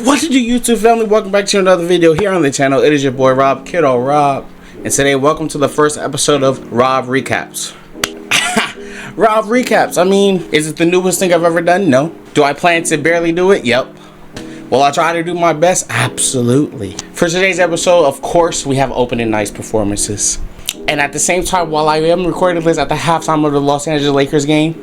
What did you YouTube family? Welcome back to another video here on the channel. It is your boy Rob, Kiddo Rob, and today welcome to the first episode of Rob Recaps. Rob Recaps. I mean, is it the newest thing I've ever done? No. Do I plan to barely do it? Yep. Will I try to do my best? Absolutely. For today's episode, of course, we have opening nice performances. And at the same time, while I am recording this at the halftime of the Los Angeles Lakers game,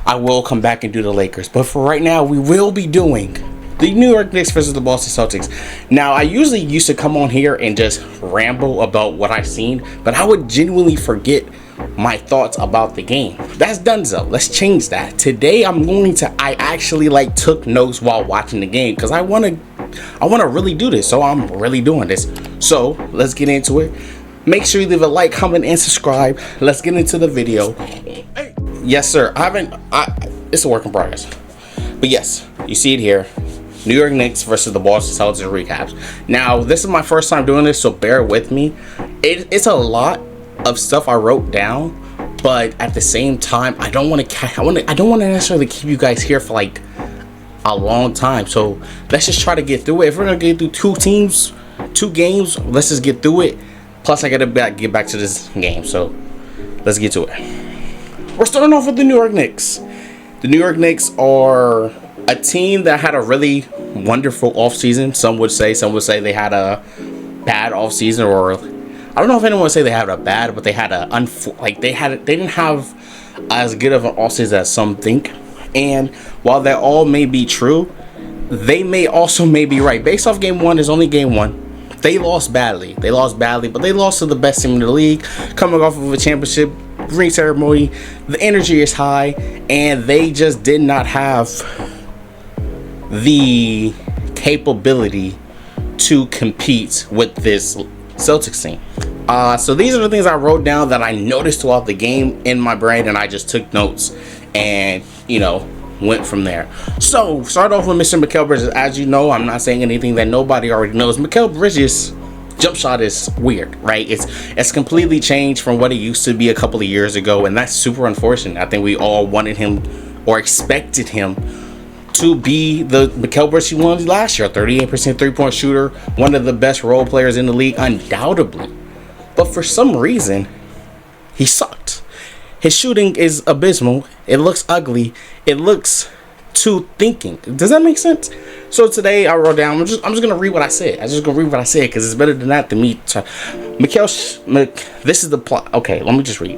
I will come back and do the Lakers. But for right now, we will be doing the New York Knicks versus the Boston Celtics. Now, I usually used to come on here and just ramble about what I've seen, but I would genuinely forget my thoughts about the game. That's done so. Let's change that. Today, I actually took notes while watching the game because I want to really do this. So I'm really doing this. So let's get into it. Make sure you leave a like, comment, and subscribe. Let's get into the video. Hey. Yes, sir. It's a work in progress. But yes, you see it here. New York Knicks versus the Boston Celtics recaps. Now, this is my first time doing this, so bear with me. It's a lot of stuff I wrote down, but at the same time, I don't want to necessarily keep you guys here for like a long time. So let's just try to get through it. If we're gonna get through two games, let's just get through it. Plus, I gotta get back to this game, so let's get to it. We're starting off with the New York Knicks. The New York Knicks are a team that had a really wonderful offseason. Some would say they had a bad offseason, or I don't know if anyone would say they had a bad, but they had they didn't have as good of an offseason as some think. And while that all may be true, they may be right. Based off game one, is only game one. They lost badly, but they lost to the best team in the league, coming off of a championship ring ceremony. The energy is high, and they just did not have the capability to compete with this Celtics team. So these are the things I wrote down that I noticed throughout the game in my brain, and I just took notes and, went from there. So, start off with Mr. Mikal Bridges. As you know, I'm not saying anything that nobody already knows. Mikal Bridges' jump shot is weird, right? It's completely changed from what it used to be a couple of years ago, and that's super unfortunate. I think we all wanted him or expected him to be the Mikal Bridges he was last year, 38% three-point shooter, one of the best role players in the league, undoubtedly. But for some reason, he sucked. His shooting is abysmal. It looks ugly. It looks too thinking. Does that make sense? So today I wrote down, I'm just gonna read what I said. Because it's better than that to me. This is the plot. Okay, let me just read.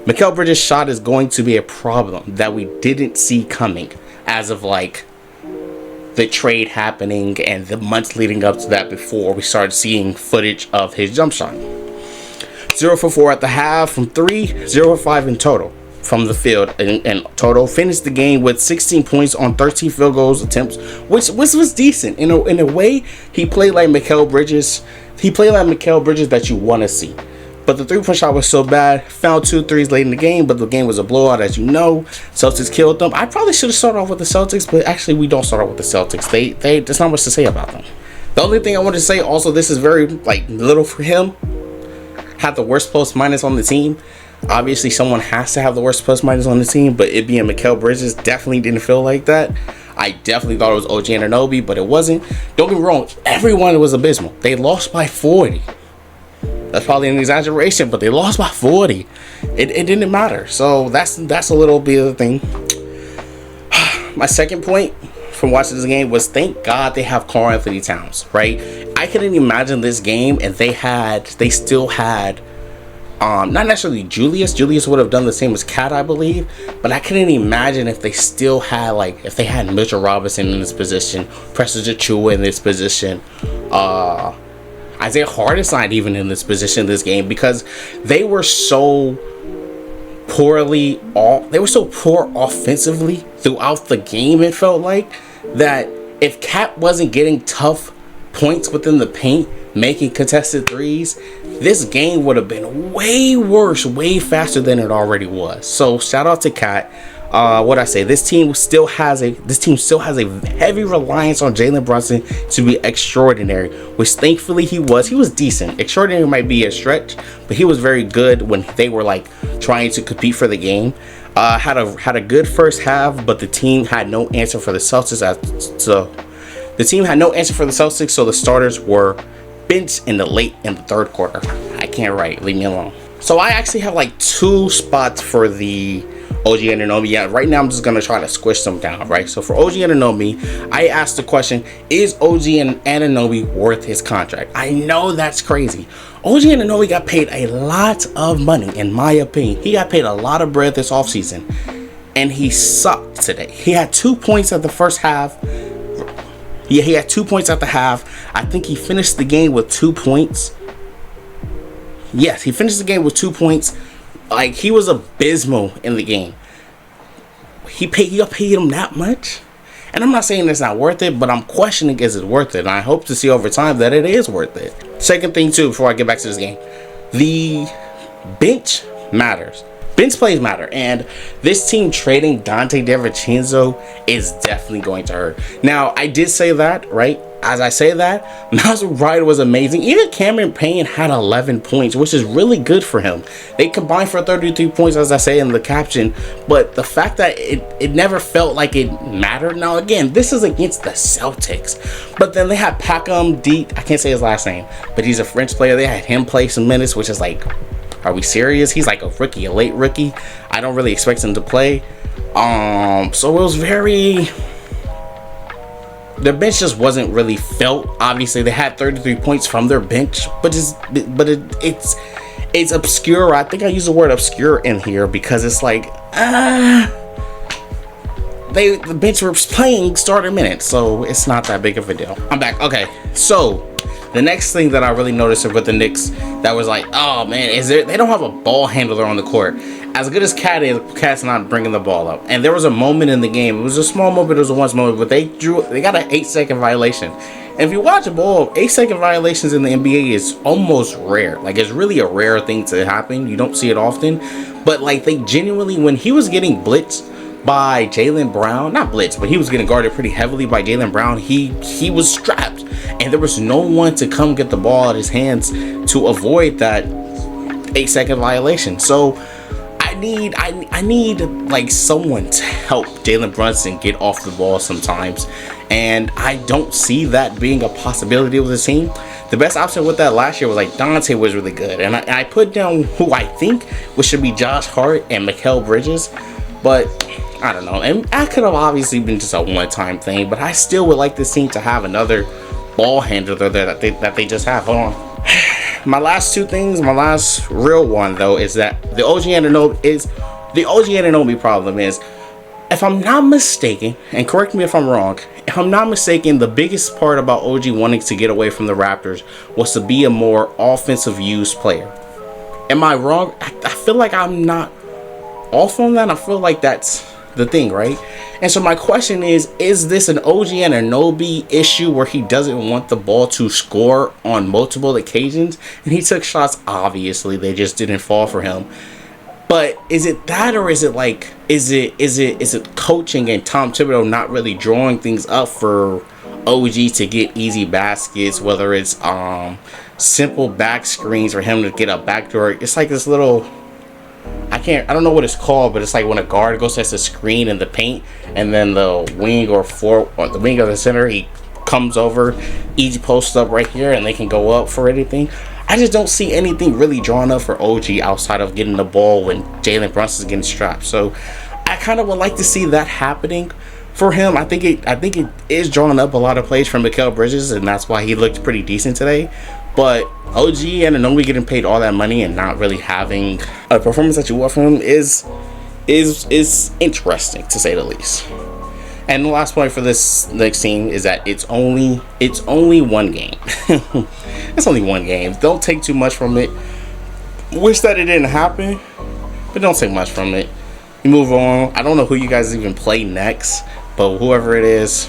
Mikal Bridges' shot is going to be a problem that we didn't see coming as of the trade happening and the months leading up to that before we started seeing footage of his jump shot. 0 for 4 at the half from 3, 0 for 5 in total from the field in total. Finished the game with 16 points on 13 field goals attempts, which was decent. In a way, he played like Mikal Bridges. He played like Mikal Bridges that you want to see. But the three-point shot was so bad. Found 2 threes late in the game, but the game was a blowout, as you know. Celtics killed them. I probably should have started off with the Celtics, but actually we don't start off with the Celtics. There's not much to say about them. The only thing I want to say also, this is very little for him. Had the worst plus minus on the team. Obviously, someone has to have the worst plus minus on the team, but it being Mikal Bridges definitely didn't feel like that. I definitely thought it was OG Anunoby, but it wasn't. Don't get me wrong, everyone was abysmal. They lost by 40. That's probably an exaggeration, but they lost by 40. It didn't matter. So that's a little bit of the thing. My second point from watching this game was, thank God they have Karl Anthony Towns, right? I couldn't imagine this game and they still had not necessarily Julius. Julius would have done the same as Cat, I believe, but I couldn't imagine if they still had if they had Mitchell Robinson in this position, Precious Achiuwa in this position, Isaiah Hartenstein even in this position this game, because they were so poor offensively throughout the game. It felt like that if Cat wasn't getting tough points within the paint, making contested threes, this game would have been way worse, way faster than it already was. So shout out to Cat. This team still has a heavy reliance on Jalen Brunson to be extraordinary, which thankfully he was decent. Extraordinary might be a stretch, but he was very good when they were trying to compete for the game. Had a good first half, but the team had no answer for the Celtics as to The team had no answer for the Celtics, so the starters were benched in the third quarter. I can't write, leave me alone. So I actually have like 2 spots for the OG Anunoby. Yeah, right now I'm just gonna try to squish them down, right? So for OG Anunoby, I asked the question, is OG Anunoby worth his contract? I know that's crazy. OG Anunoby got paid a lot of money, in my opinion. He got paid a lot of bread this offseason, and he sucked today. He had 2 points at the first half. Yeah, he had 2 points at the half. I think he finished the game with 2 points. Yes, he finished the game with 2 points. Like, he was abysmal in the game. You paid him that much? And I'm not saying it's not worth it, but I'm questioning, is it worth it? And I hope to see over time that it is worth it. Second thing too, before I get back to this game, the bench matters. Bench plays matter, and this team trading Dante DiVincenzo is definitely going to hurt. Now, I did say that, right? As I say that, Miles Ryder was amazing. Even Cameron Payne had 11 points, which is really good for him. They combined for 33 points, as I say in the caption, but the fact that it never felt like it mattered. Now, again, this is against the Celtics, but then they had Pacom D. I can't say his last name, but he's a French player. They had him play some minutes, which is like, are we serious? He's like a rookie, a late rookie. I don't really expect him to play. So it was very... Their bench just wasn't really felt. Obviously, they had 33 points from their bench, but it's obscure. I think I use the word obscure in here because it's like the bench were playing starter minutes, so it's not that big of a deal. I'm back. Okay, so the next thing that I really noticed with the Knicks that was like, oh man, they don't have a ball handler on the court. As good as Cat is, Cat's not bringing the ball up. And there was a moment in the game. It was a small moment. It was a once moment, but they got an 8-second violation. And if you watch a ball, 8-second violations in the NBA is almost rare. Like, it's really a rare thing to happen. You don't see it often. But like, they genuinely, when he was getting blitzed by Jaylen Brown, not blitzed, but he was getting guarded pretty heavily by Jaylen Brown, he was strapped, and there was no one to come get the ball out of his hands to avoid that 8-second violation. So I need like someone to help Jalen Brunson get off the ball sometimes, and I don't see that being a possibility with the team. The best option with that last year was like Dante was really good, and I put down who I think should be Josh Hart and Mikal Bridges, but I don't know. And that could have obviously been just a one-time thing, but I still would like this team to have another ball handler there that they just have. Hold on. My last 2 things, my last real one though, is that the OG Anunoby problem is, if I'm not mistaken, and correct me if I'm wrong, if I'm not mistaken, the biggest part about OG wanting to get away from the Raptors was to be a more offensive use player. Am I wrong? I feel like I'm not off on that. I feel like that's the thing, right? And so my question is this an OG Anunoby issue where he doesn't want the ball to score on multiple occasions? And he took shots, obviously, they just didn't fall for him. But is it that, or is it like, is it coaching and Tom Thibodeau not really drawing things up for OG to get easy baskets, whether it's simple back screens for him to get a backdoor? It's like this little, I don't know what it's called, but it's like when a guard goes as a screen in the paint, and then the wing or the wing of the center, he comes over, easy post up right here, and they can go up for anything. I just don't see anything really drawn up for OG outside of getting the ball when Jalen Brunson's getting strapped. So I kind of would like to see that happening for him. I think it is drawing up a lot of plays from Mikal Bridges, and that's why he looked pretty decent today. But OG Anunoby getting paid all that money and not really having a performance that you want from him is interesting, to say the least. And the last point for this next team is that it's only one game. It's only one game. Don't take too much from it. Wish that it didn't happen, but don't take much from it. You move on. I don't know who you guys even play next, but whoever it is,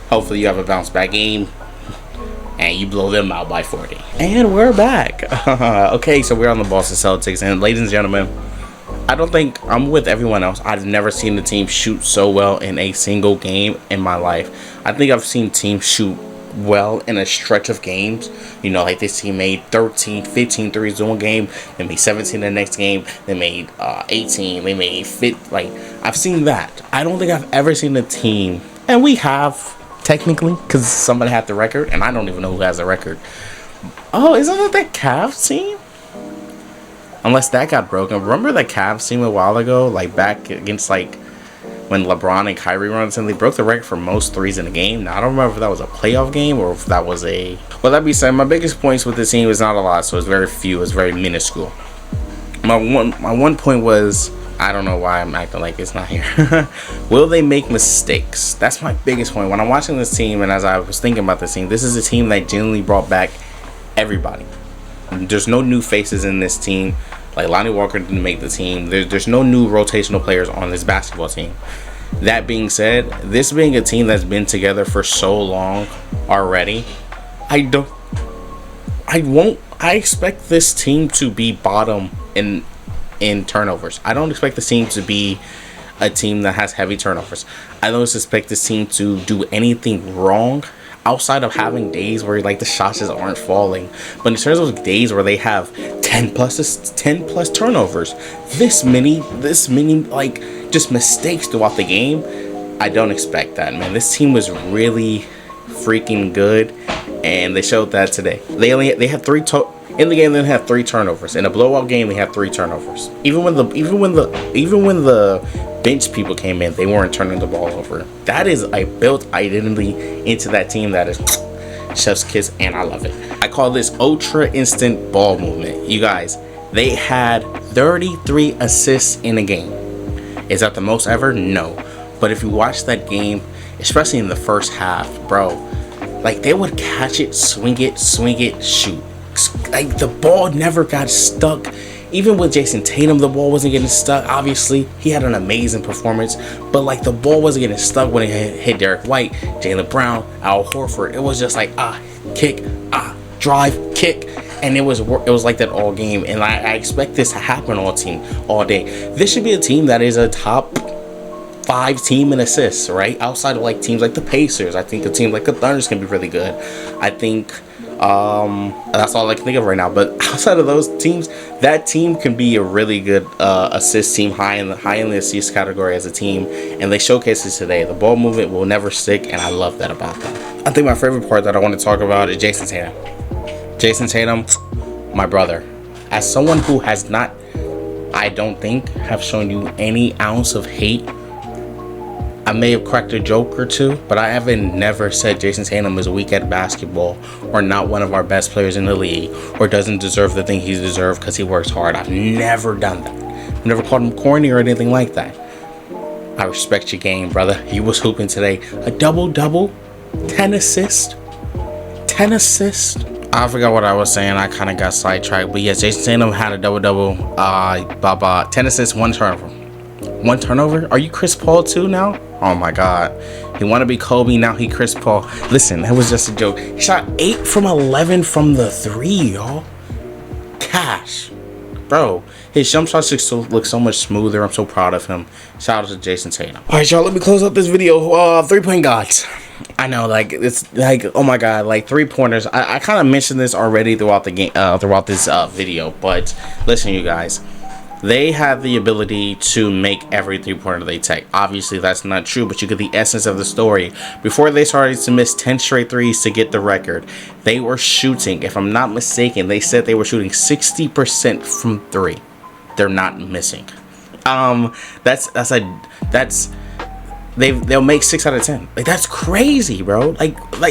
hopefully you have a bounce back game and you blow them out by 40. And we're back. Okay, so we're on the Boston Celtics, and ladies and gentlemen, I don't think I'm with everyone else. I've never seen the team shoot so well in a single game in my life. I think I've seen teams shoot well in a stretch of games. You know, like this team made 13, 15 threes in one game. They made 17 the next game. They made 18. They made 50. Like, I've seen that. I don't think I've ever seen a team, and we have technically, because somebody had the record, and I don't even know who has the record. Oh, isn't it that Cavs team? Unless that got broken. Remember the Cavs team a while ago, like back against like when LeBron and Kyrie were on the team, they broke the record for most threes in a game. Now I don't remember if that was a playoff game or if that was a. Well, that being said, my biggest points with this team is not a lot, so it's very few. It's very minuscule. My one point was, I don't know why I'm acting like it's not here. Will they make mistakes? That's my biggest point. When I'm watching this team, and as I was thinking about this team, this is a team that genuinely brought back everybody. There's no new faces in this team. Like Lonnie Walker didn't make the team. There's no new rotational players on this basketball team. That being said, this being a team that's been together for so long already, I expect this team to be bottom in turnovers. I don't expect this team to be a team that has heavy turnovers. I don't expect this team to do anything wrong outside of having days where like the shots just aren't falling. But in terms of days where they have 10 plus turnovers, this many like just mistakes throughout the game, I don't expect that, man. This team was really freaking good, and they showed that today. They had in the game. They had 3 turnovers. In a blowout game, they had 3 turnovers. Even when the bench people came in, they weren't turning the ball over. That is a built identity into that team that is chef's kiss, and I love it. I call this ultra instant ball movement. You guys, they had 33 assists in a game. Is that the most ever? No. But if you watch that game, especially in the first half, bro, like they would catch it, swing it, shoot. Like the ball never got stuck. Even with Jason Tatum, the ball wasn't getting stuck. Obviously, he had an amazing performance, but like the ball wasn't getting stuck when it hit Derek White, Jaylen Brown, Al Horford. It was just like kick, drive, kick, and it was like that all game. And I expect this to happen all day. This should be a team that is a top 5 team in assists, right? Outside of like teams like the Pacers, I think a team like the Thunders can be really good. I think that's all I can think of right now. But outside of those teams, that team can be a really good assist team, high in the assist category as a team, and they showcased it today. The ball movement will never stick, and I love that about them. I think my favorite part that I want to talk about is Jason Tatum. Jason Tatum, my brother. As someone who has not, I don't think, have shown you any ounce of hate. I may have cracked a joke or two, but I haven't never said Jason Tatum is weak at basketball or not one of our best players in the league or doesn't deserve the thing he deserves because he works hard. I've never done that. I've never called him corny or anything like that. I respect your game, brother. He was hooping today. A double-double, 10 assists. I forgot what I was saying. I kind of got sidetracked. But yes, Jason Tatum had a double-double. 10 assists, 1 turnover. 1 turnover? Are you Chris Paul too now? Oh my God. He want to be Kobe, now he Chris Paul. Listen, that was just a joke. He shot 8 from 11 from the 3, y'all. Cash. Bro, his jump shots look so much smoother. I'm so proud of him. Shout out to Jason Tatum. Alright, y'all, let me close up this video. 3-point gods. I know, like, it's like, oh my God, like 3-pointers. I kind of mentioned this already throughout the game, throughout this video, but listen, you guys. They have the ability to make every 3-pointer they take. Obviously, that's not true, but you get the essence of the story. Before they started to miss 10 straight threes to get the record, they were shooting, if I'm not mistaken, they said they were shooting 60% from 3. They're not missing. They'll make 6 out of 10. Like, that's crazy, bro. That's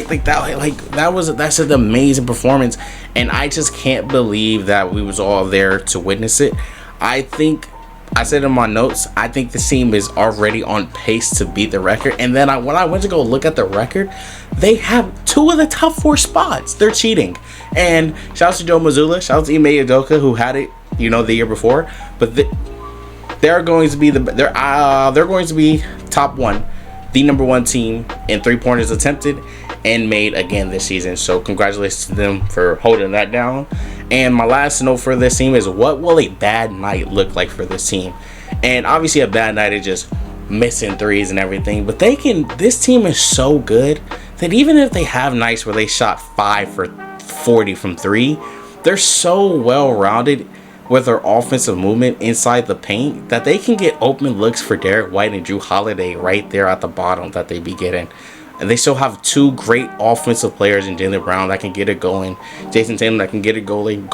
an amazing performance, and I just can't believe that we was all there to witness it. I think, I said in my notes, I think the team is already on pace to beat the record. And then when I went to go look at the record, they have 2 of the top 4 spots. They're cheating. And shout out to Joe Mazzulla, shout out to Ime Udoka, who had it, the year before. But they're going to be they're going to be top 1, the number 1 team in 3-pointers attempted and made again this season. So congratulations to them for holding that down. And my last note for this team is, what will a bad night look like for this team? And obviously a bad night is just missing threes and everything, but this team is so good that even if they have nights where they shot 5 for 40 from 3, they're so well rounded with their offensive movement inside the paint that they can get open looks for Derek White and Drew Holiday right there at the bottom that they be getting. And they still have two great offensive players in Jaylen Brown that can get it going. Jason Tatum that can get it going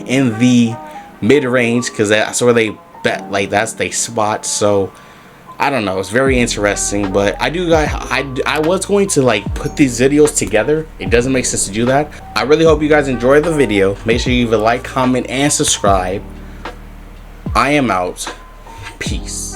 in the mid-range, because that's where they bet, like that's their spot. So I don't know, it's very interesting. But I was going to like put these videos together. It doesn't make sense to do that. I really hope you guys enjoyed the video. Make sure you leave a like, comment, and subscribe. I am out. Peace.